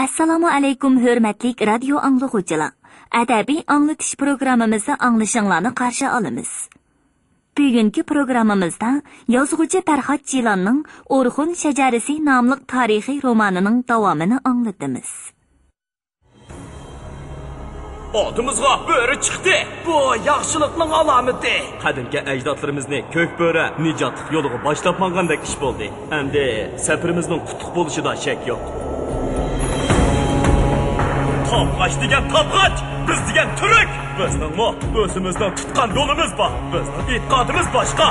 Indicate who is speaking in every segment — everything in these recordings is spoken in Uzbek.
Speaker 1: Assalomu alaykum hurmatli radio anglag'uvchilar. Adabiy anglatish programmamizda anglashinglarni qarshi olamiz. Bugungi programmamizda yozuvchi Farhod Jilonning O'rxun shajarasi nomli tarixiy romanining davomini anglatamiz.
Speaker 2: Oldimizga bo'ri chiqdi. Bu yaxshilikning alomati. Qadimgi ajdodlarimizni ko'k bo'ri nijotlik yo'liga boshlab mangandek ish bo'ldi. Endi safarimizning qutuq bo'lishida shak yo'q. Topqaç degan topqaç, biz degan turk. Bizning o'zimizdan tutgan yo'limiz bor. Bizning e'tiqodimiz boshqa.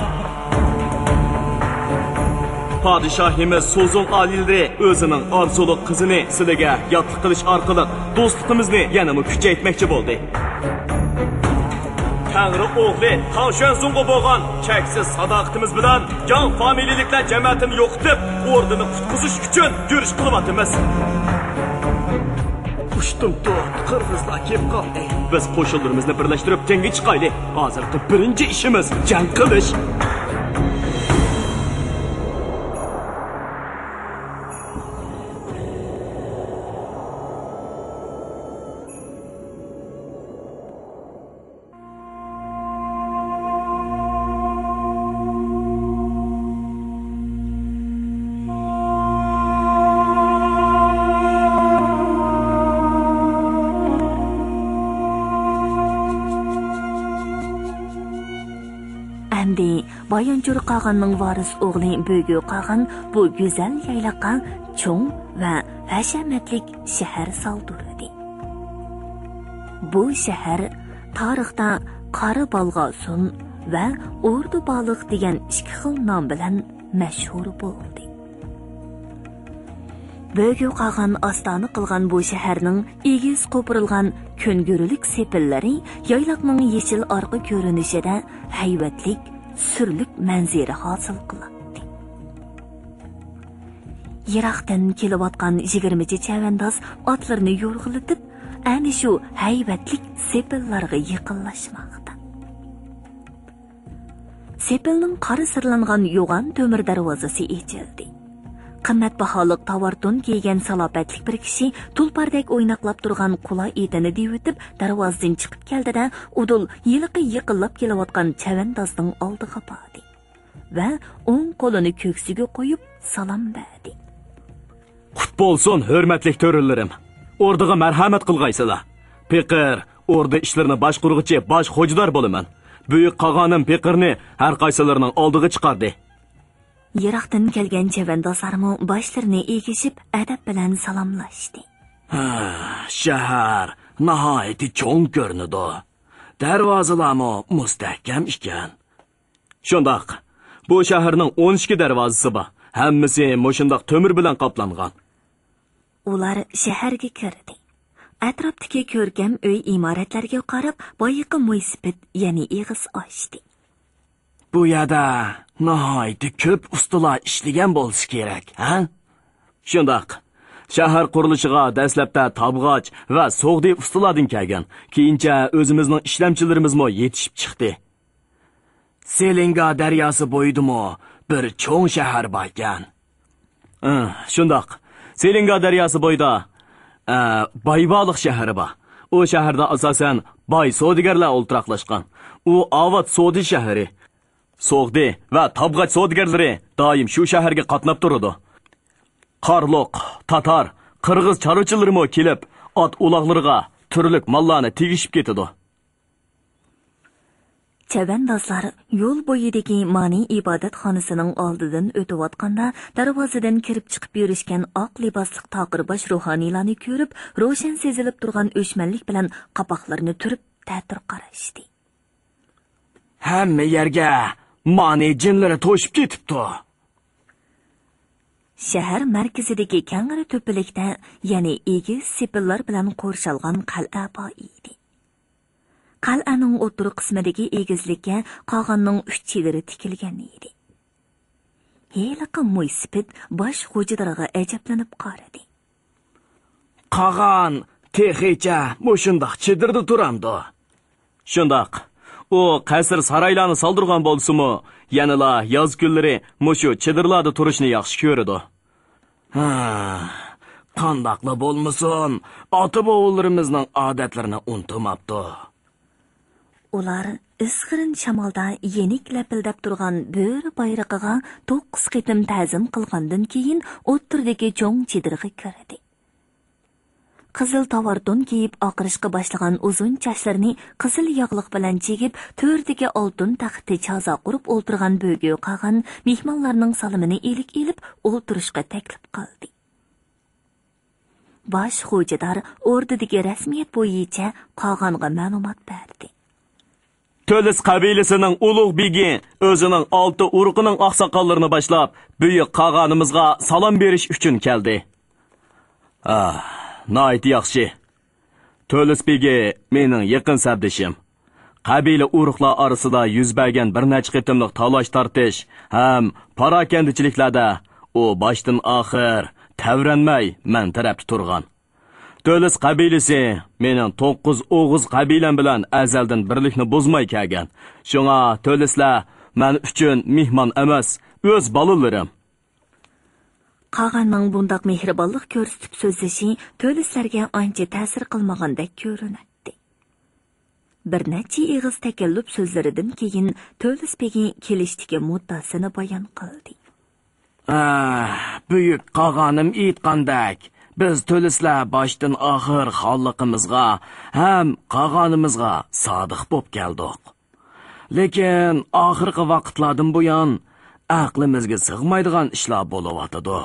Speaker 2: Padişahimiz Sozun alilri o'zining orzuli qizini sizlarga yotliq qilish orqali do'stligimizni yanada kuchaytirmoqchi bo'ldi. Tangri o'g'li Tavshansunga bo'lgan cheksiz sadoqatimiz bilan jon familiyaliklar jamiyatini yo'qitib, o'rnini qutqizish uchun yurish qilyapmiz. Ushtum to'rt qirg'izlar kelib qoldi. Biz qo'shinlarimizni birlashtirib jangga chiqaylik. Hozirgi birinchi ishimiz jang qilish.
Speaker 1: Bayonjur Qag'anning varis o'g'li Bo'g'u Qag'an bu go'zal yayloqqa cho'ng va hashamatlik shahar soldirdi. Bu shahar tarixda Qari Balg'osun va O'rdu Baliq degan ikki xil nom bilan mashhur bo'ldi. Bo'g'u Qag'an ostona qilgan bu shaharning egiz qo'pirilgan ko'ngurilik sepillari yayloqning yechil orqa ko'rinishida haybatlik surlik manzara hosil qiladi. Yiroqdan kelayotgan 20 chavandoz otlarni yo'rg'ilitib, ana shu haybatlik sepillarga yaqinlashmoqda. Sepilning qari sirlangan yo'g'on temir darvozasi ochildi. Qimmatbaho tovartun kiygan salobatlik bir kishi tulpardek o'ynaqlab turgan qula etini devitib darvozadan chiqib keldida udul yiliqi yiqilib kelayotgan chavandozning oldiga bordi va o'ng qo'lini ko'ksiga qo'yib salom berdi.
Speaker 2: Qut bo'lsin hurmatli to'rinlarim. O'rdaga marhamat qilgaysizlar. Peqir o'rda ishlarini boshqurg'ichi bosh xo'jador bo'laman. Buyuk Qag'onim Peqirni har qaysilarining oldiga chiqardi.
Speaker 1: Yiroqdan kelgan chavandozlarmi boshlarini egishib adab bilan salomlashdi.
Speaker 2: Shahar nihoyatda cho'ng ko'rinadi. Darvozalarmi mustahkam ekan. Shundoq, bu shaharning 12 darvozasi bor. Hammasi mo'shundoq temir bilan qoplangan.
Speaker 1: Ular shaharga kirdi. Atrofdagi ko'rkam uy imoratlarga qarab, boyiqi mo'ysipit, ya'ni eg'iz ochdi.
Speaker 2: Bu yerda nihoyatda ko'p ustalar ishlagan bo'lishi kerak, ha? Shundoq. Shahar qurilishiga dastlabda tabg'och va so'g'di ustalardan kelgan. Keyincha o'zimizning ishlamchilarimiz yetishib chiqdi. Selinga daryosi bo'yidimi bir cho'ng shahar bor ekan. Shundoq. Selinga daryosi bo'yida Baybaliq shahri bor. U shaharda asosan boy savdogarlar o'ltiraqlashgan. U Avad savdo shahri. So'g'di va tabg'och savdogarlari doim shu shaharga qatnab turadi. Qarloq, tatar, qirg'iz chorvachilarimi kelib, ot uloqlariga turli mollarni tegishib ketadi.
Speaker 1: Chavandozlar yo'l bo'yidagi ma'niy ibodatxonasining oldidan o'tayotganda darvozadan kirib chiqib yurishgan oq libosli taqirbosh ruhoniylarni ko'rib, ro'shan sezilib turgan o'chmanlik bilan qapoqlarini turib ta'tir qarashdi.
Speaker 2: Hamma yerga ma'niy jinlari to'shib ketibdi.
Speaker 1: Shahar markazidagi kangri to'pilikda, ya'ni egiz sepillar bilan qo'rshalgan qal'a bor edi. Qal'aning o'tir qismidagi egizlikka Qag'onning 3 chegiri tikilgan edi. Heliqi mo'ysipit bosh xo'jadorga ajablanib qaradi.
Speaker 2: Qag'on texicha mo'shundoq chedirda turamdi. Shundoq. U qasr saroylarni soldirgan bo'lsa-mu, yanala yoz kunlari mushu chedirlarda turishni yaxshi ko'radi. qandaqla bo'lmasin, ota-bovularimizning odatlarini unutmabdi.
Speaker 1: Ular isqirin shamolda yenik lapildab turgan bo'ri bayrog'iga 9 qitim ta'zim qilgandan keyin o'ttirdagi cho'ng chidirg'i kirdi. Qizil tovardon kiyib oqirishga boshlagan uzun chochlarini qizil yog'liq bilan chegib, to'rdagi oltin taxtda chaza qurib o'ltirgan bo'gi qag'an mehmonlarning salimini elib o'ltirishga taklif qildi. Bosh xo'jador o'rdidagi rasmiyat bo'yicha qag'anga ma'lumot berdi.
Speaker 2: To'lis qabilasining ulug' begi o'zining 6 urug'ining oqsoqollarini boshlab, buyuk qag'animizga salom berish uchun keldi. Nayt yaxshi. To'lis begi mening yaqin sardishim. Qabila urug'lar orasida yuz bergan bir necha qitimliq talash tortish ham parakandichiliklarda u boshdan oxir tavranmay men tarafda turgan. To'lis qabilasi mening 9 o'g'iz qabilam bilan azaldan birlikni buzmay kelgan. Shunga to'lislar men uchun mehmon emas, o'z bolalarim.
Speaker 1: Qag'anning bundoq mehribonlik ko'rsatib so'zlashi to'lislarga ancha ta'sir qilmagandek ko'rinadi. Bir necha ig'iz takallub so'zlaridan keyin to'lis begi kelishdagi muddasini bayon qildi.
Speaker 2: Buyuk qag'anim aytgandek, biz to'lislar boshdan oxir xonliqimizga ham qag'animizga sodiq bo'lib keldik. Lekin oxirgi vaqtlardan buyon aqlimizga sig'maydigan ishlar bo'layotdi.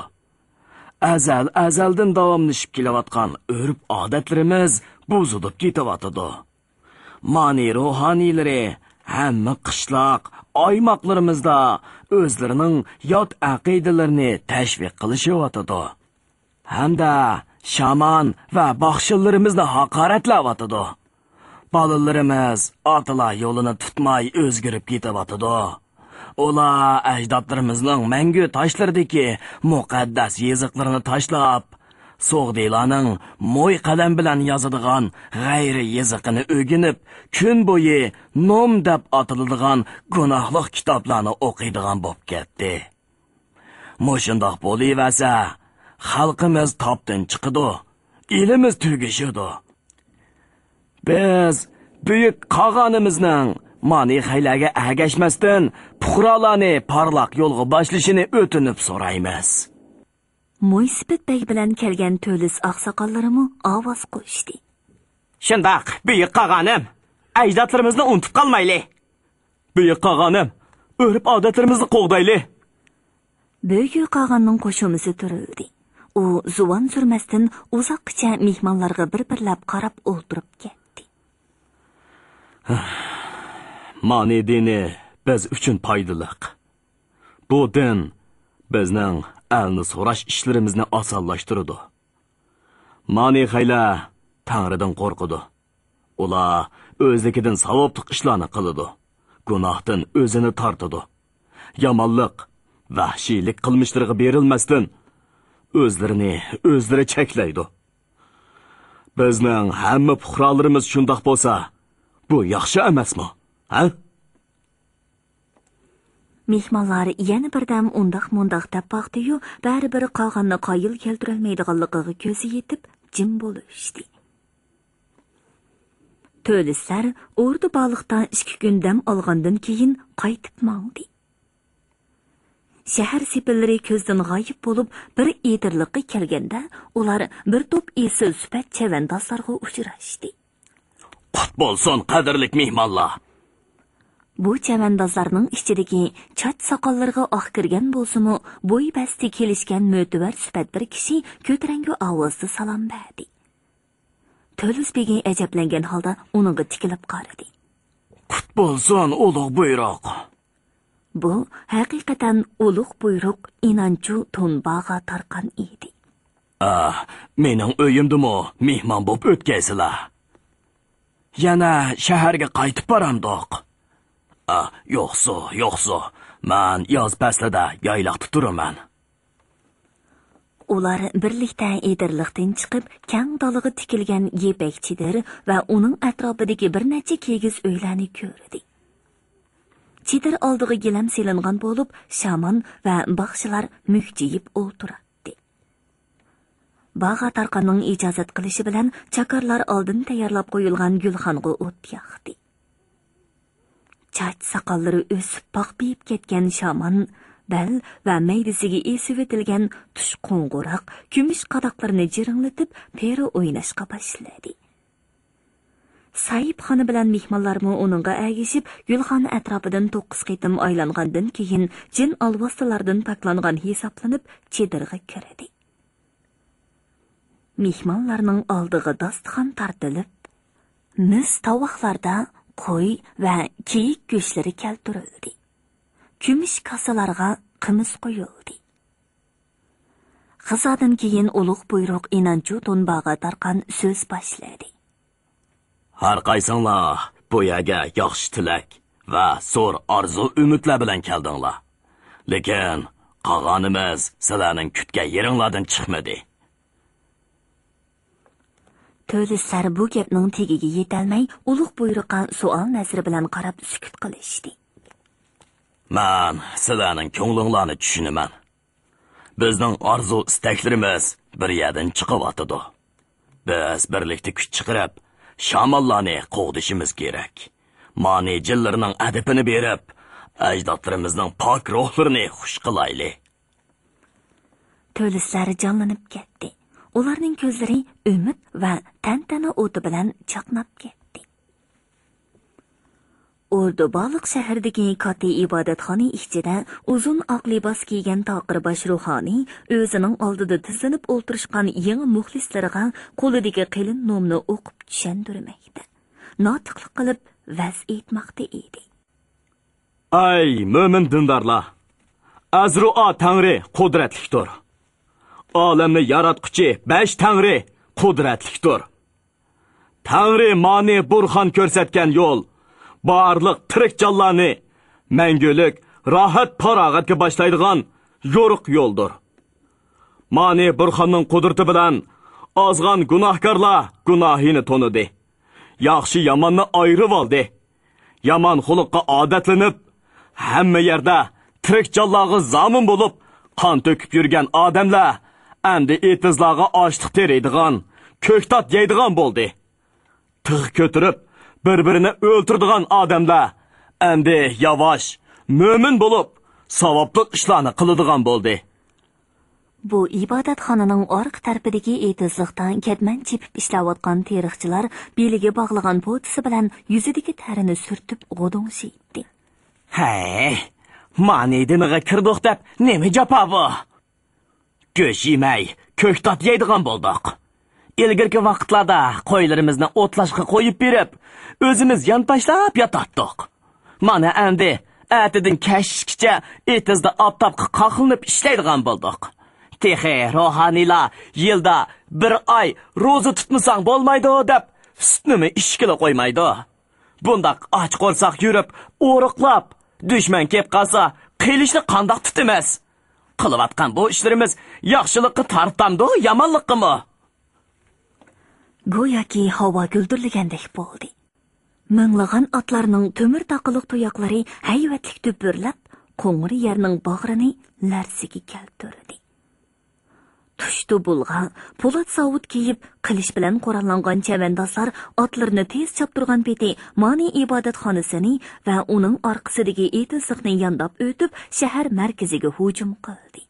Speaker 2: Azaldan davomlashib kelayotgan urf odatlarimiz buzilib ketyapti. Ma'ni ruhoniylari hamma qishloq, oymoqlarimizda o'zlarining yot aqidalarini tashviq qilishyapti. Hamda shaman va baxshillarimizni haqoratlayapti. Bolalarimiz otalar yo'lini tutmay o'zgarib ketyapti. Ular ajdodlarimizning mangu toshlardagi muqaddas yeziqlarini tashlab, So'g'diylarning mo'y qalam bilan yozadigan g'ayri yeziqini o'rganib, kun bo'yi nom deb atiladigan gunohli kitoblarni o'qiydigan bo'lib ketdi. Mo'shundoq bo'laversa, xalqimiz topdan chiqidi, elimiz tugishidi. Biz buyuk qag'animizning ma'ni xaylarga agashmasdan puhrolarni parlaq yo'lga boshlashini o'tinib so'raymiz.
Speaker 1: Mo'ysibet bey bilan kelgan to'lis oqsoqollarimi ovoz qo'shdi.
Speaker 2: Shundoq, buyuk qag'anim, ajdodlarimizni unutib qolmayli. Buyuk qag'anim, urf odatlarimizni qo'g'dayli.
Speaker 1: Buyuk qag'anning qo'shimisi turildi. U zuvon surmasdan uzoqcha mehmonlarga bir-birlab qarab o'ltirib ketdi.
Speaker 2: Ma'ni dini biz uchun foydali. Bu din bizning alni so'rash ishlarimizni osonlashtiradi. Ma'ni xaylar Tangridan qo'rqidi. Ular o'zligidan savobli ishlarni qiladi. Gunohdan o'zini tortadi. Yomonlik, vahshiylik qilmishlariga berilmasdan o'zlari cheklaydi. Bizning hamma puhrolarimiz shundoq bo'lsa, bu yaxshi emasmi? Ha?
Speaker 1: Mehmonlar yana birdam undaq-mundaq deb baqdi-yu, baribir qog'anni qoyil keltirolmaydiganligiga ko'zi yetib, jim bo'lishdi. To'lislar o'rdi baliqdan 2 kun dam olgandan keyin qaytib mangdi. Shahar sepillari ko'zdan g'oyib bo'lib, bir etirliqqa kelganda, ular bir to'p esil sifat chavandozlarga uchrashdi.
Speaker 2: Qut bo'lsin, qadrli mehmonlar.
Speaker 1: Bu chavandozlarning ichidagi choch soqollariga oq kirgan bo'lsa-mu, bo'y basti kelishgan mo'tivar sifat bir kishi ko'tarangi ovozda salom berdi. To'lis begi ajablangan holda uningga tikilib qaradi.
Speaker 2: Qut bo'lsin, ulug' buyruq.
Speaker 1: Bu haqiqatan ulug' buyruq inonchu to'nbaga tarqan edi.
Speaker 2: Mening uyimdimi mehmon bo'lib o'tgaysizlar. Yana shaharga qaytib boramdoq. Yo'qsa, men yoz faslida yayloqda turaman.
Speaker 1: Ular birlikda edirliqdan chiqib, kang dolig'i tikilgan yepakchidir va uning atrofidagi bir necha kegiz uylarni ko'rdi. Chidir oldiga gilam selingan bo'lib, shaman va baxshilar mukjiyib o'tiradi. Bağa Tarqanning ijozat qilishi bilan chakarlar oldin tayyorlab qo'yilgan gulxonga o't yoqdi. Chach soqollari o'sib paqpiyib ketgan shaman, bel va maydisiga esib etilgan tush qo'ng'uroq, kumush qadoqlarini jiringlatib peri o'ynashga boshladi. Sayib xoni bilan mehmonlarmi uningga agishib, gulxon atrofidan 9 qitim aylangandan keyin jin alvoslardan paklangan hisoblanib chedirga kirdi. Mehmonlarning oldiga dasturxon tortilib, mis tovoqlarda qo'y va kiyik go'shtlari keltirildi. Kumush kasalarga qimiz qo'yildi. G'izodan keyin ulug' buyruq Inanchu To'nbaga Tarqan so'z boshladi.
Speaker 2: Har qaysinglar bu yerga yaxshi tilak va zo'r orzu umidlar bilan keldinglar. Lekin qolganimiz sizlarning kutgan yeringlardan chiqmadi.
Speaker 1: To'lislar bu gapning tegiga yetolmay, ulug' buyruqqa savol nazari bilan qarab sukut qilishdi.
Speaker 2: Men sizlarning ko'nglinglarni tushunaman. Bizning orzu istaklarimiz bir yerdan chiqyotdi. Biz birlikda kuch chiqarib, shamonlarni qo'g'dishimiz kerak. Mani jillarning adabini berib, ajdodlarimizning pok ruhlarini xush qilaylik.
Speaker 1: To'lislar jonlanib ketdi. Ularning ko'zlari umid va tantana o'ti bilan chaqnab ketdi. Ordu Baliq shahridagi katta ibodatxona ichida uzun oq libos kiygan toqir bosh ruhoniy o'zining oldida tizlanib o'tirishgan yangi muxlislariga qo'lidagi qalin nomni o'qib tushuntirmoqda. Notiqlik qilib vaz etmoqda edi.
Speaker 2: Ay mo'min dindarlar! Azruo Tangri qudratlikdir. Olamni yaratquchi 5 Tangri qudratlikdir. Tangri mani burxon ko'rsatgan yo'l barliq tirik jonlarni mangulik rohat farog'atga boshlaydigan yo'riq yo'ldir. Mani burxonning qudrati bilan ozg'an gunohkorlar gunohini to'nidi. Yaxshi yomonni ayirib oldi. Yomon xulqqa odatlanib, hamma yerda tirik jonlarga zomin bo'lib, qon to'kib yurgan odamlar endi etizlarga ochliq teraydigan, ko'ktat yeydigan bo'ldi. Tig' ko'tirib, bir-birini o'ltirdigan odamlar endi yavash, mo'min bo'lib, savobli ishlarni qiladigan bo'ldi.
Speaker 1: Bu ibodatxonaning orqa tarafidagi etizliqdan ketman chepib ishlayotgan tarixchilar beliga bog'lagan potisi bilan yuzidagi tarini surtib g'odongshiydi.
Speaker 2: Hey, mani dimiga kirdiq deb nima japa bu? Go'sh yemay, ko'ktat yeydigan bo'ldik. Ilgirki vaqtlarda qo'ylarimizni o'tlashga qo'yib berib, o'zimiz yonpashlab yotatdik. Mana endi atidan kashishgacha etizda oftobga qoqilinib ishlaydigan bo'ldik. Tehe ruhaniylar yilda 1 oy ro'za tutmasang bo'lmaydi deb sutnimi ishkila qo'ymaydi. Bundaq och qo'rsoq yurib, o'riqlab, dushman kelib qolsa, qilishni qandoq tutamiz? Qilayotgan bu ishlarimiz yaxshilikqa tartamdi, yomonlikmi?
Speaker 1: Go'yoki havo guldirligandek bo'ldi. Minglagan otlarning to'mir taqiliq tuyoqlari hayvatlik to'pirlab, qo'ng'ir yerning bag'rini larsiga keltirdi. Tushdi bulg'a, po'lat sovut kiyib, qilish bilan qurollangan chavandozlar otlarni tez choptirgan peti Mani ibodatxonasini va uning orqasidagi etizliqni yondab o'tib, shahar markaziga hujum qildi.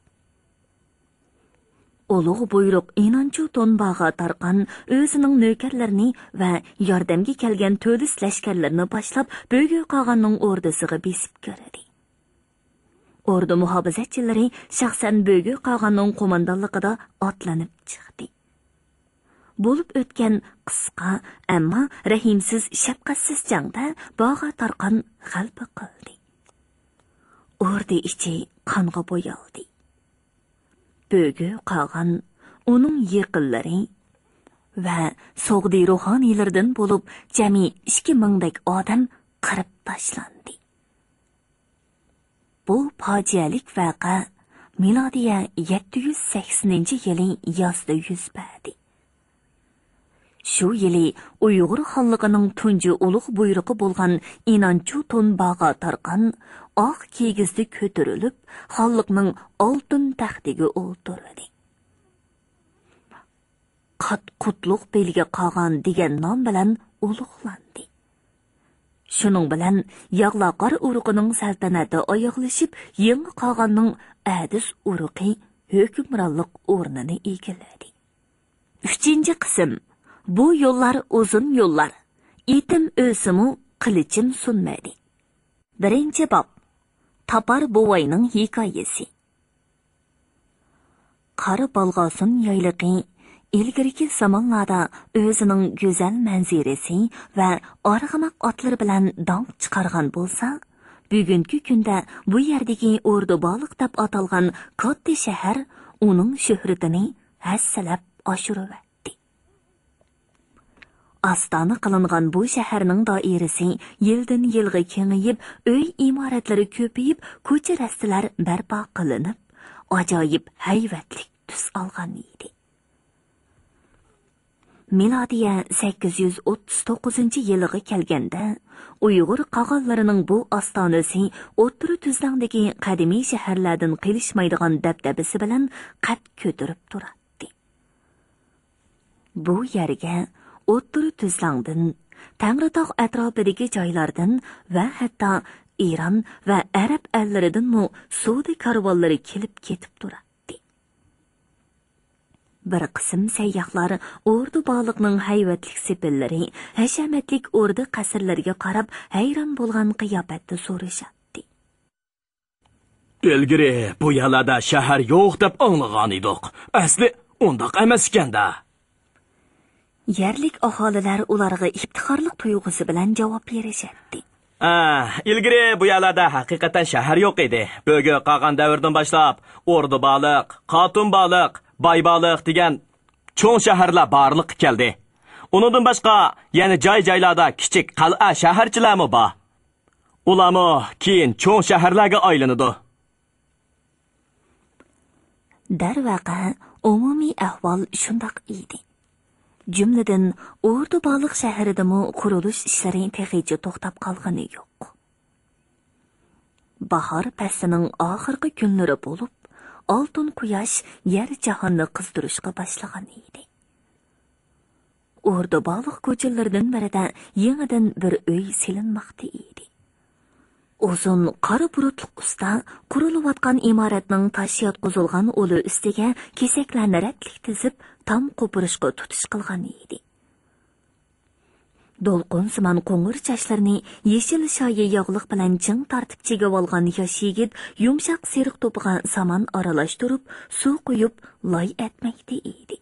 Speaker 1: Ulug' buyruq Inanchu To'nbaga Tarqan o'zining navkarlarini va yordamga kelgan to'lis lashkarlarni boshlab, Bo'g'oy qog'onning o'rdasiga besib kirdi. Ordu muhofazatchilari shaxsan Bo'g'oy qog'onning qo'mondonligida otlanib chiqdi. Bo'lib o'tgan qisqa, ammo rahimsiz, shafqatsiz jangda Baga Tarqan g'alaba qildi. Ordu ichi qonga bo'yaldi. Bo'g'oy qog'on, uning yaqinlari va so'g'di ruhoniylardan bo'lib jami 2000 dak odam qirib tashlandi. Bu fojialik vaqa milodiya 780-yili yozda yuz berdi. Shu yili Uyg'ur xonligining tunji ulug' buyrug'i bo'lgan Inanchu To'nbaga Tarqan oq kigizda ko'tarilib, xonlikning oltin taxtiga o'tirdi. qat-qutluq belga qolgan degan nom bilan ulug'landi. Shuning bilan yog'loqar uruqining saltanati oyoqlashib, yangi qolganning adis uruqi hukmronlik o'rnini egalladi. 3-qism. Bu yo'llar uzun yo'llar. Etim o'simu qilichim sunmadi. 1-bob. Tapar buvayning hikoyasi. Qari balg'osin yayliqi ilgirki zamonlarda o'zining go'zal manzarasi va org'amoq otlar bilan dong chiqargan bo'lsa, bugungi kunda bu yerdagi O'rdibaliq deb atalgan katta shahar uning shuhratini hassalab oshiribdi. Ostona qilingan bu shaharning doirasi yildan yilga kengayib, uy imoratlari ko'payib, ko'cha rastalar barpo qilinib, ajoyib hayvatlik tus olgan edi. Milodiya 839-yilga kelganda Uyg'ur qog'onlarining bu ostonasi O'rta Tuzlandagi qadimiy shaharlardan qilishmaydigan dabdabasi bilan qad ko'tarib turadi. Bu yerga O'rta Tuzlanddan, Tangritog' atrofidagi joylardan va hatto Iran va Arab ellaridan savdo karvonlari kelib ketib turadi. Bir qism sayyohlar O'rdibaliqning hayvatlik sepillari, hashamatlik o'rda qasrlariga qarab hayron bo'lgan qiyofatda so'rashadi.
Speaker 2: Ilgari bu yerlarda shahar yo'q deb anglagan edik. Asli undaq emas ekanda.
Speaker 1: Yerlik aholilar ularga iftixorlik tuyg'usi bilan javob berishadi.
Speaker 2: Ilgari bu yerlarda haqiqatan shahar yo'q edi. Bugun qolgan davrdan boshlab O'rdibaliq, Qotunbaliq, Baybaliq degan cho'ng shaharlar barliq keldi. Undan boshqa yana joy-joylarda kichik qal'a shaharchilarmi bor. Ularmi keyin cho'ng shaharlarga aylanadi.
Speaker 1: Darvaqa umumiy ahvol shundoq edi. Jumladan O'rdibaliq shahridami qurilish ishlari texicha to'xtab qolgani yo'q. Bahor faslining oxirgi kunlari bo'lib, oltin quyosh yer jahonni qizdirishga boshlagan edi. O'rdibaliq ko'chalaridan birida yangidan bir uy silinmoqda edi. Uzun qora burutliq usta qurilayotgan imoratning tosh yotqizilgan o'li ustiga kesaklarni ratlik tizib, tam qo'pirishga tutish qilgan edi. Dolqin simon qo'ng'ir chochlarini yeshil shoyi yog'liq bilan ching tortib chigib olgan yosh yigit yumshoq seriq to'piga saman aralashtirib, suv quyib loy etmoqda edi.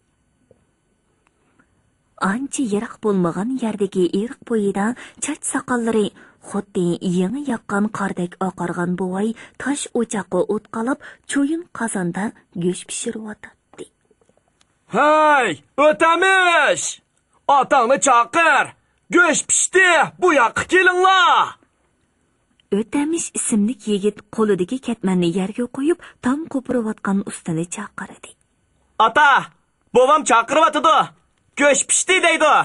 Speaker 1: Ancha yiroq bo'lmagan yerdagi eriq bo'yida choch soqollari xuddi yangi yoqqan qordek oqargan buvay tosh o'choqqa o't qalab, cho'yin qozonda go'sht pishiryotdi.
Speaker 2: Hey, o'tamish! Otangni chaqir! Go'sht pishdi, bu yoqqa kelinglar.
Speaker 1: O'tamish ismli yigit qo'lidagi ketmanni yerga qo'yib, tam qo'pirayotgan ustani chaqirdi.
Speaker 2: Ota, bovam chaqiryotdi. Go'sht pishdi deydi.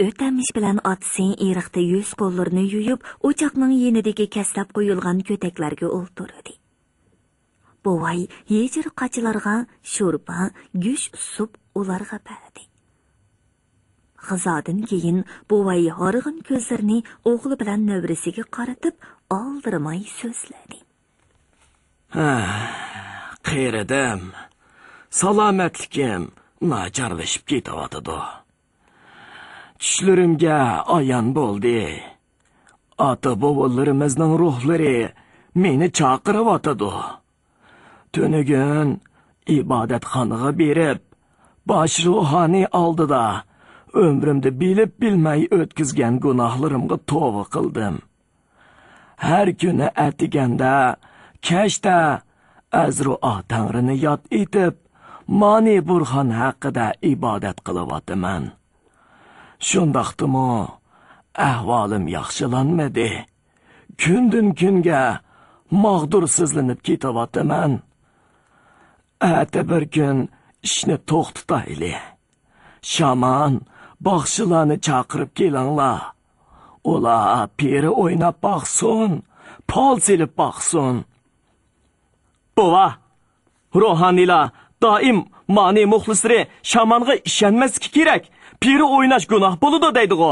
Speaker 1: O'tamish bilan otasi eriqda yuz qo'llarini yuyib, o'choqning yenidagi kaslab qo'yilgan ko'taklarga o'ltirdi. Buvay yejir qochilarga sho'rpa, go'sht sup ularga berdi. G'izodan keyin buvay horg'in ko'zlarini o'g'li bilan nevrasiga qaratib, oldirmay so'zladi.
Speaker 2: Qiyradim. Salomatlikim nacharlashib ketyapti. Tushlarimga ayon bo'ldi. Ota-bobolarimizning ruhlari meni chaqiryotdi. Tunugun ibodatxonaga berib, bosh ruhoniy oldida umrimda bilib bilmay o'tkazgan gunohlarimga tavba qildim. Har kuni atiganda, kashda azru Tangrini yod etib, Mani Burxon haqida ibodat qilyapman. Shundaqdimi, ahvolim yaxshilanmadi. Kundan kunga mag'dursizlanib ketyapman. Ata bir kun ishni to'xtatayli. Shaman, baxshilarni chaqirib kelinglar. Ular peri o'ynab baqsin, pol silib baqsin. Bova, ruhoniylar doim mani muxlislari shamonga ishonmasligi kerak. Piri o'ynash gunoh bo'ladi deydi-ku.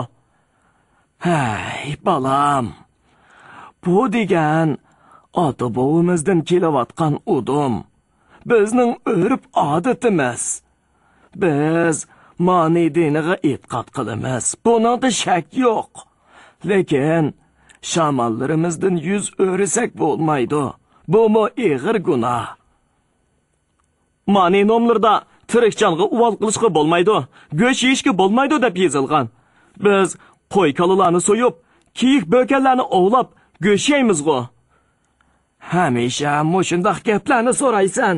Speaker 2: Hay, balam. Bu degan ota bovimizdan kelayotgan udum. Bizning o'rib odatimiz. Biz mani diniga e'tiqod qilamiz. Buningda shak yo'q. Lekin shamollarimizdan yuz o'risak bo'lmaydi. Bu mo ig'ir gunoh. Mani nomlarda tirikchanga uval qilishga bo'lmaydi, go'sht yeyishga bo'lmaydi deb yozilgan. Biz qo'y kalalarni so'yib, kiyik bo'kanlarni ovlab go'sht yeymiz-ku. Hamisha mushundaq gaplarni so'raysan.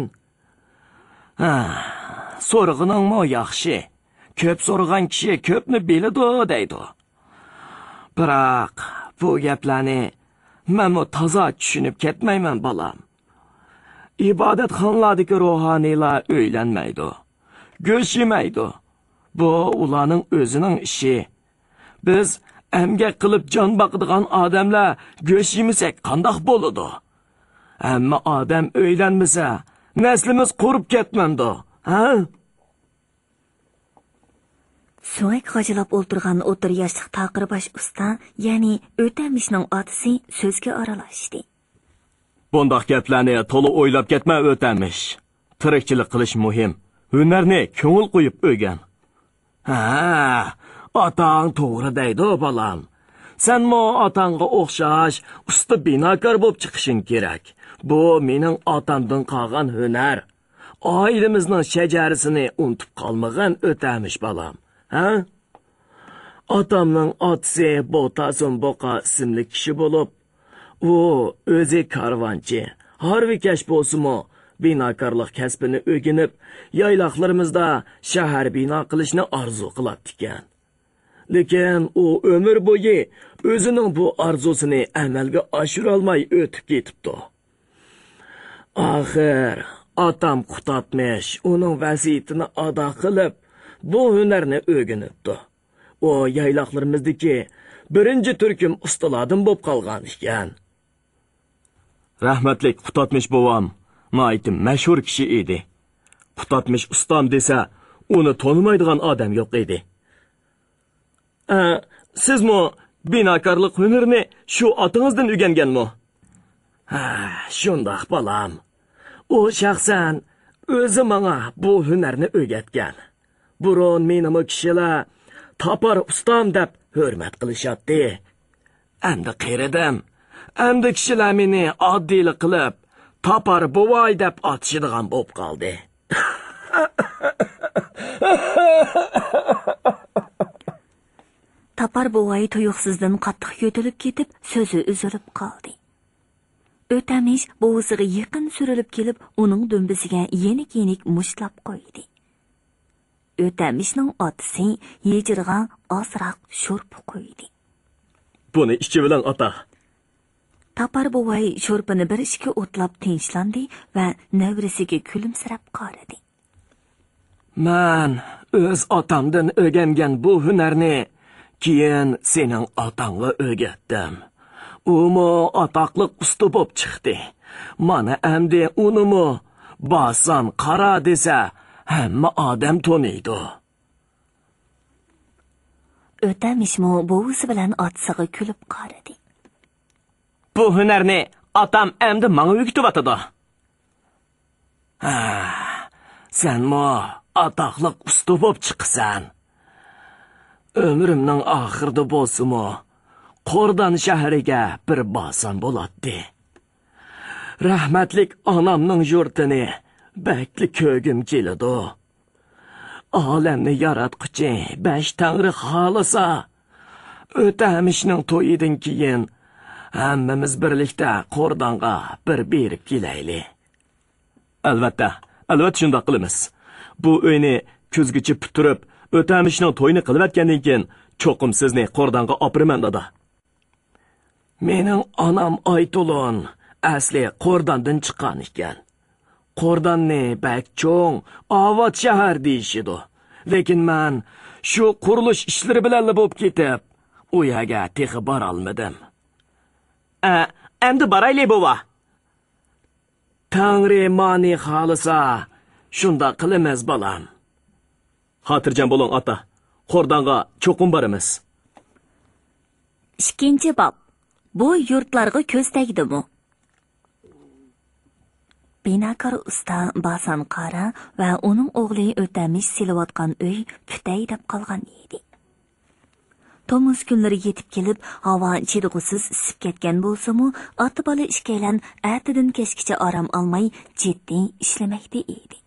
Speaker 2: So'rag'ining mo yaxshi. Ko'p so'ragan kishi ko'pni biladi deydi. Biroq bu gaplarni men toza tushunib ketmayman balam. İbadetxonlardagi ruhaniylar o'ylanmaydi. Go'sht yemaydi. Bu ularning o'zining ishi. Biz emgak qilib jon boqadigan odamlar go'sht yemasak qandoq bo'ladi? Ammo odam o'ylanmasa, naslimiz qurib ketmamdi, ha?
Speaker 1: So'ng g'ajilab o'ltirgan o'tir yoshli taqirbash usta, ya'ni O'tamishning otasi so'zga aralashdi.
Speaker 2: Bundoq gaplarni to'liq o'ylab ketma O'tamish. Tirikchilik qilish muhim. Hunarni ko'ngil qo'yib o'rgan. Otang to'g'ri deydi balam. Sen mo otangga o'xshash usta binokor bo'lib chiqishing kerak. Bu mening otamdan qolgan hunar. Oilamizning shajarasini unutib qolmagan O'tamish balam. Otamning otasi Botason Boqa ismli kishi bo'lib, u o'zi karvonchi, harvikash bo'lsa-mu, binokorlik kasbini o'rganib, yayloqlarimizda shahar bino qilishni orzu qiladi ekan. Lekin u umr bo'yi o'zining bu orzusini amalga oshira olmay o'tib ketibdi. Oxir otam qutatmish, uning vasiyatini ado qilib, bu hunarni o'rganibdi. O yayloqlarimizdagi birinchi turkum ustalardan bo'lib qolgan ekan. Rahmatlik Qutatmish bovam noitim mashhur kishi edi. Qutatmish ustam desa, uni tonimaydigan odam yo'q edi. Sizmi binokorlik hunarini shu otingizdan o'rganganmi? Shundoq balam. U shaxsan o'zi menga bu hunarni o'rgatgan. Burun menimi kishilar topar ustam deb hurmat qilishadi. Endi qeridim. Endi kishilar meni oddiylik qilib, topar bovoy deb otishadigan bo'lib qoldi.
Speaker 1: Topar bovoy tuyuqsizdan qattiq yo'tilib ketib, so'zi uzilib qoldi. O'tamish bo'g'ziga yaqin surilib kelib, uning dumbisiga yenik-yenik mushtlab qo'ydi. O'tamishning otasi yejirg'an ozroq sho'rp qo'ydi.
Speaker 2: Buni ichi bilan ota.
Speaker 1: Topar bovoy sho'rpini bir ishga o'tlab tinchlandi va navrisiga kulimsirab qaradi.
Speaker 2: Men o'z otamdan o'rgangan bu hunarni keyin sening otangga o'rgatdim. U mo atoqli usta bo'lib chiqdi. Mana endi unimi bosan qara desa, hamma odam taniydi.
Speaker 1: O'tamishmo bo'g'zi bilan otsig'i kulib qaradi.
Speaker 2: Bu hunarni otam endi menga o'rgatyapti. Sen mo atoqli usta bo'lib chiqsan. Ömrümning oxirida bo'lsa-mu, Qo'rdan shahriga bir borsam bo'ladi. Rahmatlik onamning yurtini bakli ko'gim keladi. Olamni yaratquchi besh tangri xolisa, O'tamishning to'yidan keyin hammamiz birlikda Qo'rdonga bir berib kelaylik. Albatta shunday qilamiz. Bu uyni ko'zgichi puturib, O'tamishning to'yini qilayotgandan keyin cho'qim sizni Qo'rdonga opiraman dada. Mening onam Aytulon asli Qo'rdondan chiqqan ekan. Qo'rdonni bakcho'ng, Avod shahar deyishidi. Lekin men shu qurilish ishlari bilan bo'lib ketib, u yerga texi bora olmadim. Endi boraylik bova. Tangri mani xolisa, Shunda qilamiz balam. Xotirjam bo'ling ota. Qo'rdonga cho'qim boramiz.
Speaker 1: 2-bob. Bu yurtlarga ko'z tegdimi? Binakor usta Basan qara va uning o'g'li O'tamish silayotgan uy putay deb qolgan edi. Tomuz kunlari yetib kelib, havo chidg'usiz isib ketgan bo'lsa-mu, ota bola ishkaylan atidan kechgacha orom olmay jiddiy ishlamoqda edi.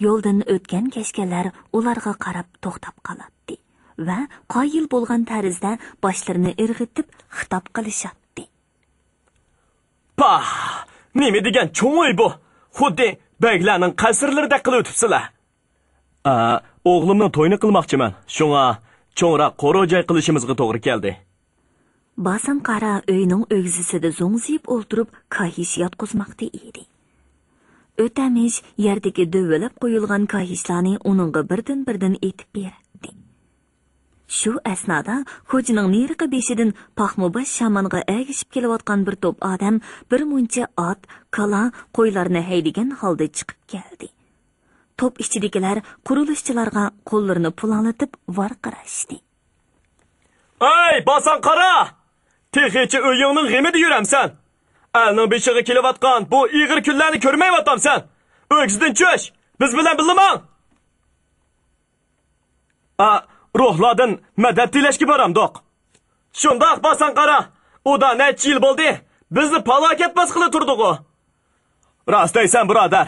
Speaker 1: Yo'ldan o'tgan kechgalar ularga qarab to'xtab qoladi va qoyil bo'lgan tarzda boshlarini irg'itib xitob qilishadi.
Speaker 2: Pah! Nima degan cho'ng bu? Xuddi baglarning qasrlarida qilib o'tibsizlar. O'g'limning to'yini qilmoqchiman. Shunga cho'ngroq qo'ro'jay qilishimizga to'g'ri keldi.
Speaker 1: Basan qara uyning o'g'zisida zo'ngzib o'ltirib kahish yotqizmoqda edi. O'tamish yerdagi dövelab qo'yilgan kahishlarni uningga birdan etib berdi. Shu asnoda xo'jining neriqi beshidan paxmobash shamonga agishib kelayotgan bir to'p odam bir muncha ot, kala, qo'ylarni haydigan holda chiqib keldi. To'p ichidagilar qurilishchilarga qo'llarini pulanlatib varqirashdi.
Speaker 2: "Ey, Basan qara! Texichi uyingning g'imida yuramsan. Alning beshiga kelayotgan bu ig'ir kunlarni ko'rmayaptamsan. O'g'zidan cho'sh, biz bilan bilaman." Ruhlardan madad tilashga boramdoq. Shundoq Basan qara. Uda necha yil bo'ldi? Bizni falokat bas qilib turdi-ku. Rost aysan, birodar.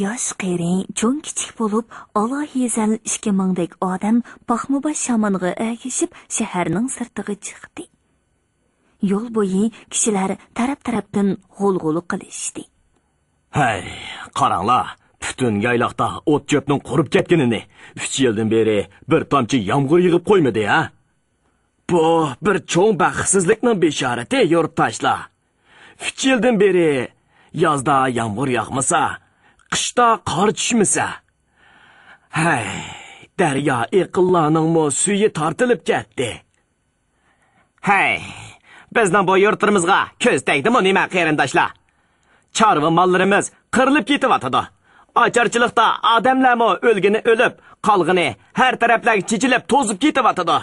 Speaker 1: Yosh qeri, cho'ng kichik bo'lib, alohizal 2000 dek odam paxmobash shamonga agishib shaharning sirtiga chiqdi. Yo'l bo'yi kishilar taraf-tarafdan g'ulg'uli qilishdi.
Speaker 2: Hay, qaranglar. Butun yayloqda o't-cho'pning qurib ketganini 3 yildan beri bir tomchi yomg'ir yig'ib qo'ymadi, ha? Bu bir cho'ng baxtsizlikning beshorati, yurtdoshlar. 3 yildan beri yozda yomg'ir yog'masa, qishda qor tushmasa. Hay, daryo iqillarning suyi tortilib ketdi. Hay, bizning bu yurtimizga ko'z tegdimi nima qarindoshlar? Chorva mollarimiz qirilib ketyapti. Ocharchilikda odamlarmi o'lgini o'lib, qolg'ini har taraflarga chechilib, to'zib ketyapti.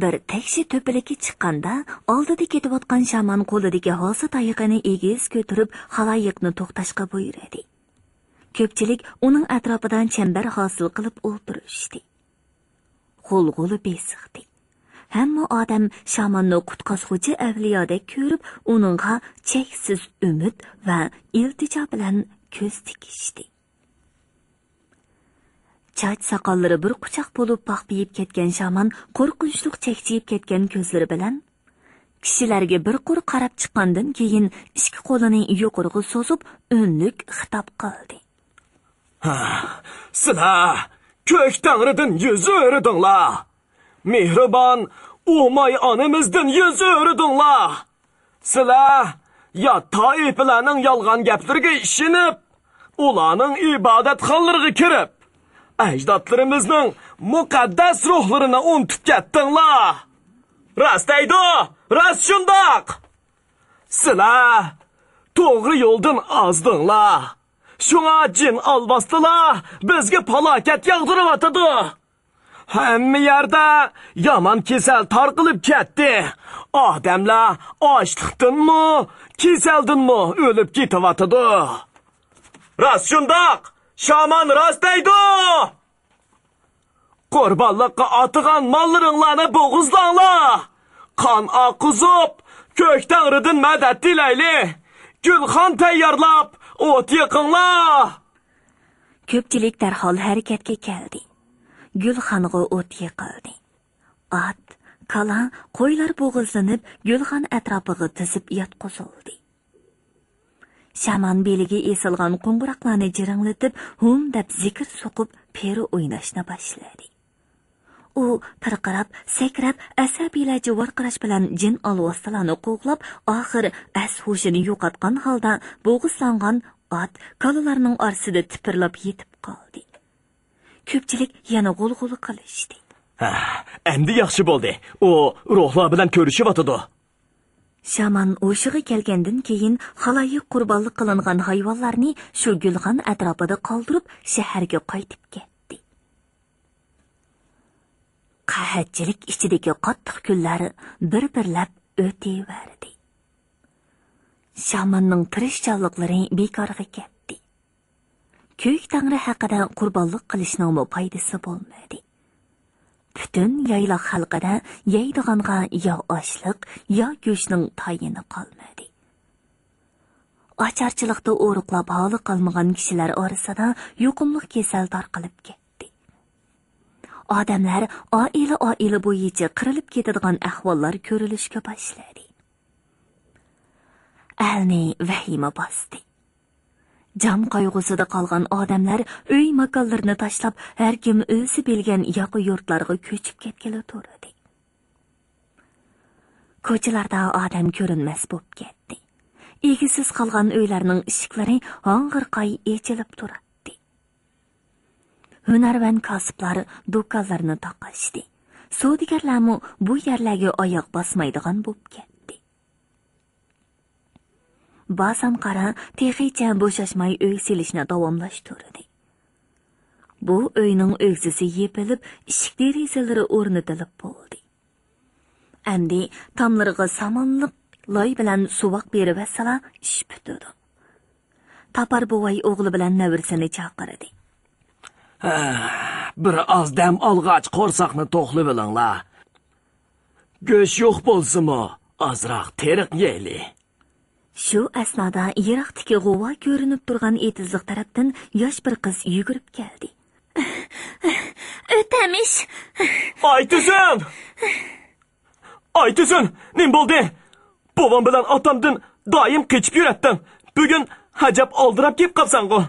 Speaker 1: Bir tekshi to'pilikka chiqqanda oldida ketayotgan shaman qo'lidagi hosa tayiqini egiz ko'tarib, xaloyiqni to'xtashga buyurdi. Ko'pchilik uning atrofidan chambar hosil qilib o'ltirishdi. G'ulg'uli besiqdi. Hamma odam shamanni qutqazuvchi avliyodek ko'rib, uningga cheksiz umid va iltijo bilan ko'z tikishdi. Chach soqollari bir quchoq bo'lib paxpiyib ketgan shaman qo'rqinchli chekchiyib ketgan ko'zlari bilan kishilarga bir qur qarab chiqqandan keyin ikki qo'lini yuqoriga so'zib o'nlik xitob qildi.
Speaker 2: Sizlar ko'k tangridan yuz o'ridinglar. Mehribon Umay onamizdan yuz o'ridinglar. Sizlar ya toifalarning yolg'on gaplariga ishinib, ularning ibodatxonalariga kirib, ajdodlarimizning muqaddas ruhlarini unutib ketdinglar. Rost aydi, rost shundoq. Sizlar to'g'ri yo'ldan ozdinglar. Shunga jin olbosdilar, bizga falokat yog'diryotdi. Hamma yerda yomon kasal tarqalib ketdi. Odamlar ochlikdanmi, kasaldanmi o'lib ketyapti. Rost shundoq. Shaman rost aydi. Qurbonlikqa otigan mollaringlarni bo'g'izlanglar. Qon oqizib, ko'k tangridan madad tilayli. Gulxon tayyorlab, o't yiqinglar.
Speaker 1: Ko'pchilik darhol harakatga keldi. Gulxonga o't yiqildi. At, kala, qo'ylar bo'g'izlanib, gulxon atrofiga tizib yotqizildi. Shaman beliga esilgan qo'ng'iroqlarni jiringlatib, hum deb zikr so'qib, peri o'ynashni boshladi. U tarqarab, sakrab, asabiylarcha varqirash bilan jin olvoslarni qo'g'lab, oxir as-hushini yo'qotgan holda bo'g'izlangan at kalalarning orasida tipirlab yetib qoldi. Ko'pchilik yana g'ulg'uli qilishdi.
Speaker 2: Endi yaxshi bo'ldi. U ruhlar bilan ko'rishyapti.
Speaker 1: Shaman o'shig'i kelgandan keyin xaloyiq qurbonlik qilingan hayvonlarni shu gulxan atrofida qoldirib shaharga qaytib ketdi. Qahatchilik ichidagi qattiq kunlari bir-birlab o'taverdi. Shamanning tirishchanliklari bekorga ketdi. Ko'k tangri haqida qurbonlik qilishning foydasi bo'lmadi. Bütün yayloq xalqida yeydiganga yo oshliq, yo go'shtning tayini qolmadi. Ocharchilikda o'riqlab holi qolmagan kishilar orasida yuqumli kasal tarqalib ketdi. Odamlar oila bo'yicha qirilib ketadigan ahvollar ko'rilishga boshladi. Alni vahima bosdi. Jam qayg'usida qolgan odamlar uy makonlarini tashlab, har kim o'zi bilgan yoqi yurtlarga ko'chib ketgili turdi. Ko'chalarda odam ko'rinmas bo'lib ketdi. Egisiz qolgan uylarning eshiklari hong'irqay echilib turadi. Hunarvan kasblar do'konlarni taqashdi. Savdogarlar bu yerlarga oyoq bosmaydigan bo'lib ketdi. Ba'zan qara texicha bo'shashmay uy silishni davomlashtirdi. Bu uyning o'g'zisi yepilib, eshik derazalari o'rnatilib bo'ldi. Endi tomlariga samonliq loy bilan suvoq berib asala ish bitdi. Tapar buvay o'g'li bilan navirsini chaqirdi.
Speaker 2: Bir oz dam olg'ach qo'rsoqni to'qlib olinglar. Go'sht yo'q bo'lsa-mu, ozroq teriq yeyli.
Speaker 1: Shu asnoda yiroqdagi g'uva ko'rinib turgan etizliq tarafdan yosh bir qiz yugurib keldi. O'tamish.
Speaker 2: Aytizim, nim bo'ldi? Bovam bilan otamdan doim qechib yuratdim. Bugun hajab oldirab kelib qolsan-ku.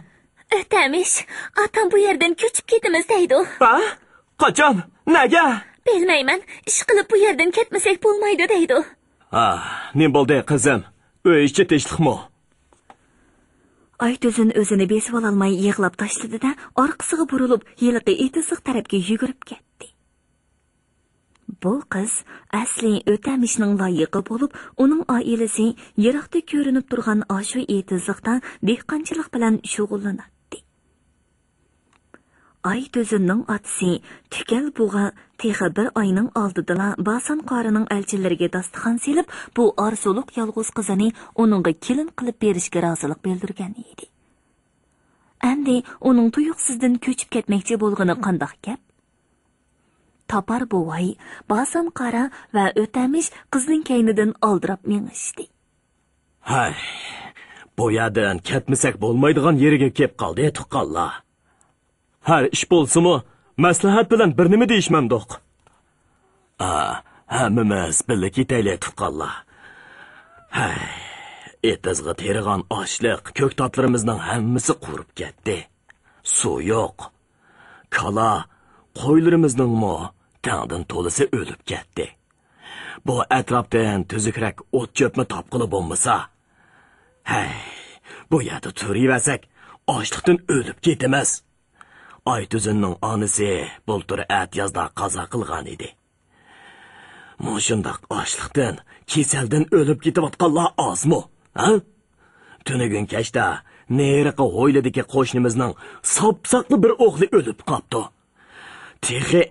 Speaker 1: O'tamish, otam bu yerdan ko'chib ketamiz deydi.
Speaker 2: Ha? Qachon? Nega?
Speaker 1: Bilmayman, ish qilib bu yerdan ketmasak bo'lmaydi deydi.
Speaker 2: Nim bo'ldi qizim? Uy ichi tinchlikmi?
Speaker 1: Aytuzun o'zini besib ololmay yig'lab tashladi-da, orqasiga burilib, yiliqi etizliq tarafga yugurib ketdi. Bu qiz asli O'tamishning loyiqi bo'lib, uning oilasi yiroqda ko'rinib turgan oshu etizliqda dehqonchilik bilan shug'ullanadi. Aytuzunning otasi Tukal bug'a texi bir oyning oldida Basan qorining elchilariga dasturxon selib, bu orzuliq yolg'iz qizini uningga kelin qilib berishga rozilik bildirgan edi. Endi uning tuyuqsizdan ko'chib ketmoqchi bo'lgani qandoq gap? Tapar buvay, Basan qora va O'tamish qizning kaynidan oldirab mengishdi.
Speaker 2: Hay, bu yerdan ketmasak bo'lmaydigan yeriga kelib qoldi, tuqqanlar. Har ish bo'lsa-mu, maslahat bilan bir nima deyishmandoq. Hammamiz birga ketaylik tuqqanlar. Hay, etizg'i terigan oshliq, ko'ktotlarimizning hammasi qurib ketdi. Suv yo'q. Kala, qo'ylarimizning tangdan to'lisi o'lib ketdi. Bu atrofdan tuzukrak o't cho'pmi topqili bo'lmasa. Hay, bu yerda turaversak, ochliqdan o'lib ketamiz. Aytuzunning onasi bultur yozda qazo qilgan edi. Mushundoq ochliqdan, kasaldan o'lib ketayotganlar ozmi? Ha? Tunugun kechda neriqa ho'yladagi qo'shnimizning sopsaqli bir o'g'li o'lib qopti. Texi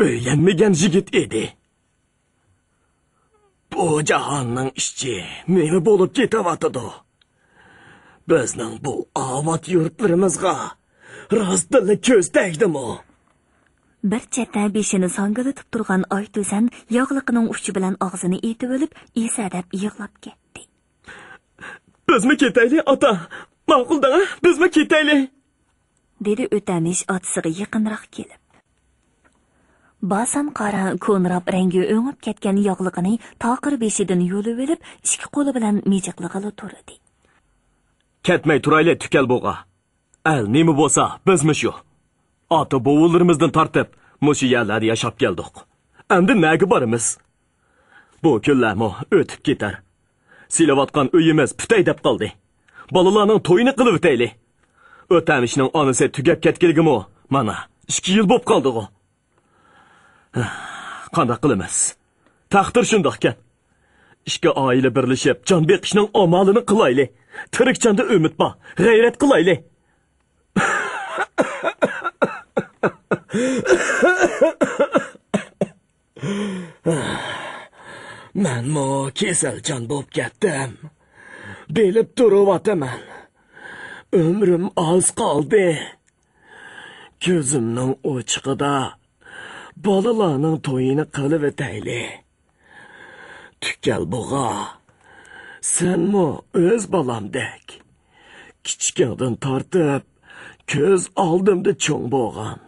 Speaker 2: o'ylanmagan yigit edi. Bu jahonning ishchi nima bo'lib ketayotdi? Bizning bu obod yurtlarimizga rostdilla ko'z tegdimi?
Speaker 1: Bir chetda beshini sangilitib turgan Aytuzan yog'liqining uchi bilan og'zini etib olib, esadab yig'lab ketdi.
Speaker 2: Bizmi ketaylik, ota? Ma'qulda, bizmi ketaylik?
Speaker 1: dedi O'tamish otasiga yaqinroq kelib. Basan qora ko'nrab rangi o'ngib ketgan yog'liqini toqir beshidan yo'lib olib, ikki qo'li bilan mejiqlig'ili turdi.
Speaker 2: Ketmay turaylik, Tukal bo'g'a. Al nima bo'lsa, bizmi shu? Ota bovularimizdan tortib, mushu yerlarda yashab keldik. Endi nega boramiz? Bu kunlarmi o'tib ketar. Silayotgan uyimiz putay deb qoldi. Bolalarning to'yini qilib o'taylik. O'tamishning onasi tugab ketgilgimi? Mana 2 yil bo'lib qoldi-ku. Qanday qilamiz? Taqdir shundoq ekan. ishga oila birlashib jon beqishning amalini qilayli. Tirikchanda umid bor, g'ayrat qilayli. Men mo kasaljon bo'lib ketdim. Bilib turibman. Ömrüm az qoldi. Ko'zimning ochiqida bolalarning to'yini qilib o'tayli. Tukkal bug'a, senmi o'z bolamdek kichikdan tortib ko'z oldimda cho'ng bo'lgan.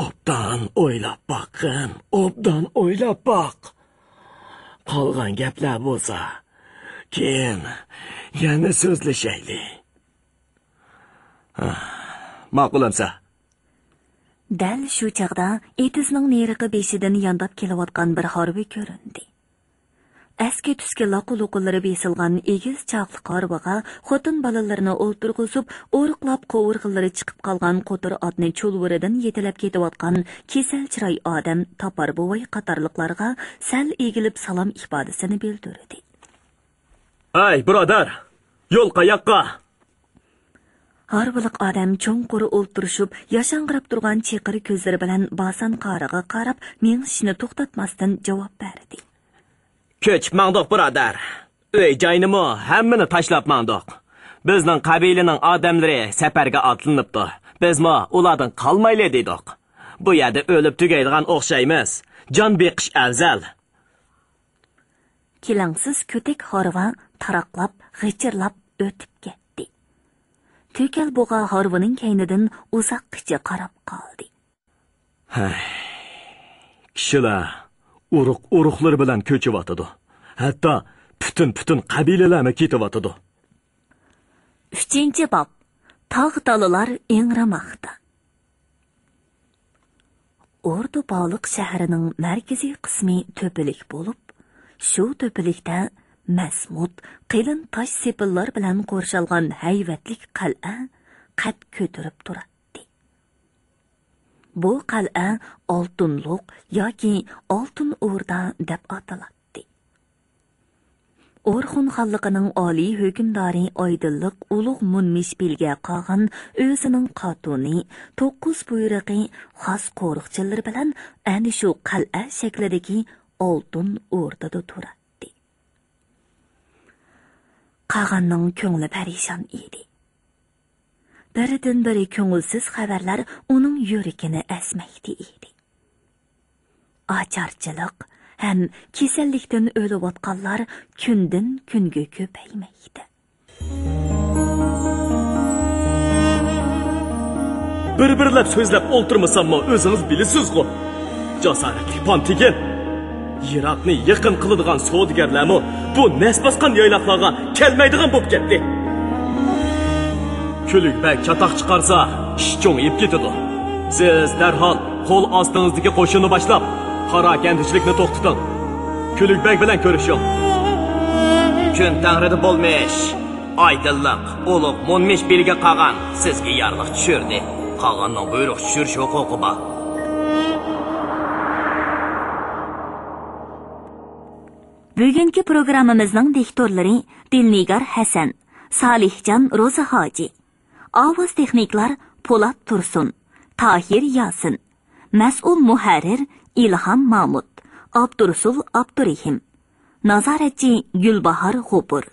Speaker 2: Obdan o'ylab boqin, obdan o'ylab boq. Qolgan gaplar bo'lsa, keyin yana so'zlashayli. Ma'qulamsa.
Speaker 1: Dal shu chaqda etizning neriqi beshidan yondab kelayotgan bir harbiy ko'rindi. Eski tuski laquluqlari besilgan egiz chaqli qarbaga xotin balalarini o'ltirg'izib, o'riqlab qovurg'ilari chiqib qolgan qo'tir otni cho'lviridan yetilab ketayotgan kesal chiroy odam topar bo'voy qatorliqlarga sal egilib salom ifodasini bildirdi.
Speaker 2: Ay, birodar, yo'l qayoqqa?
Speaker 1: Harbilik odam cho'nquri o'ltirishib, yashang'irab turgan cheqir ko'zlari bilan basan qariga qarab, mengishni to'xtatmasdan javob berdi.
Speaker 2: Ko'chib mangdoq, birodar. Uy joynimi hammani tashlab mangdoq. Bizning qabilaning odamlari safarga otlanibdi. Bizmi ulardan qolmayli dedik. Bu yerda o'lib tugaydigan o'xshaymiz. Jon beqish afzal.
Speaker 1: Kilangsiz ko'tek harva taraqlab, g'ichirlab o'tib ketdi. To'kal bug'a harvining kaynidan uzoqqicha qarab qoldi.
Speaker 2: Kishilar uruqlar bilan ko'chivyotidi. Hatto butun qabilalarni ketyotidi.
Speaker 1: 3-bob. Tog'-tolalar engramoqda. Ordu Baliq shahrining markaziy qismi to'pilik bo'lib, shu to'pilikda masmut, qilin tosh sepillar bilan qo'rshalgan hayvatlik qal'a qad ko'tarib turadi. Bu qal'a oltinliq yoki oltin o'rda deb ataladi. Orxun xalqining oliy hukmdori Oydinliq ulug' munmish bilga qolgan o'zining qotuni 9 buyruqi xos qo'riqchilar bilan ana shu qal'a shaklidagi oltin o'rdada turadi. Qag'anning ko'ngli parishon edi. Biridan biri ko'ngilsiz xabarlar uning yuragini asmaydi edi. Ocharchilik ham kasallikdan o'layotganlar kundan kunga ko'paymaydi.
Speaker 2: Bir-birlab so'zlab o'ltirmasammi o'zingiz bilasiz-ku. Jasoratli Pontigin. Yiroqni yaqin qiladigan savdogarlarmi bu nasbasqan yoyloqlarga kelmaydigan bo'lib ketdi. Kulukbek chatoq chiqarsa, ish cho'ngib ketadi. Siz darhol qo'l ostingizdagi qo'shinni boshlab, harakatchilikni to'xtating. Kulukbek bilan ko'rishing. Kun tangrida bo'lmish, Oydinliq, ulug' munmish belga qolgan sizga yorliq tushirdi. Qolganning buyruq tushirish huquqi bor.
Speaker 1: Bugungi programmamizning diktorlari Dilnigar Hasan, Salihjon Ro'zahoji, ovoz texniklar Po'lat Tursun, Tahir Yasin, mas'ul muharrir Ilhom Mahmud, Abdurasul Abdurahim, nazoratchi Gulbahor G'upur.